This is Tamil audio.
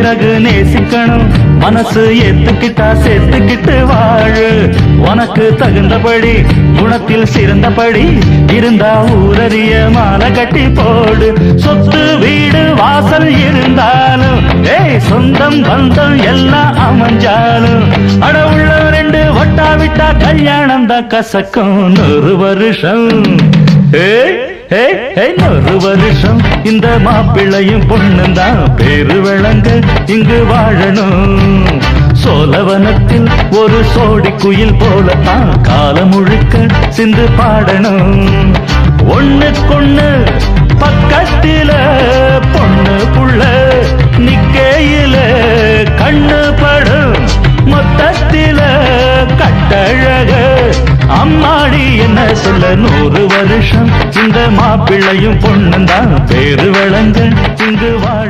பிறகு நேசிக்கணும் மனசு ஏத்துக்கிட்டா சேர்த்துக்கிட்டு வாழு உனக்கு தகுந்தபடி குணத்தில் சிறந்தபடி இருந்தா ஊரறிய மாலை கட்டி போடு சொத்து வீடு வாசல் இருந்தாலும் சொந்தம் பந்தம் எல்லாம் அமைஞ்சாலும் அட உள்ள ரெண்டு வட்டா விட்டா கல்யாணம் தான் கசக்கும் 100 வருஷம் 100 வருஷம் இந்த மாப்பிள்ளையும் பொண்ணும் தான் பேரு விளங்க இங்கு வாழணும் சோழவனத்தில் ஒரு சோடி குயில் போலத்தான் காலம் முழுக்க சிந்து பாடணும் ஒண்ணுக்கொண்ணு பக்கத்தில பொண்ணு புள்ள நிக்கையில கண்ணு படும் மொத்தத்தில கட்டழக அம்மாடி என்ன சொல்ல 100 வருஷம் இந்த மாப்பிள்ளையும் பொண்ணும் தான் பேரு விளங்க இங்கு வாழ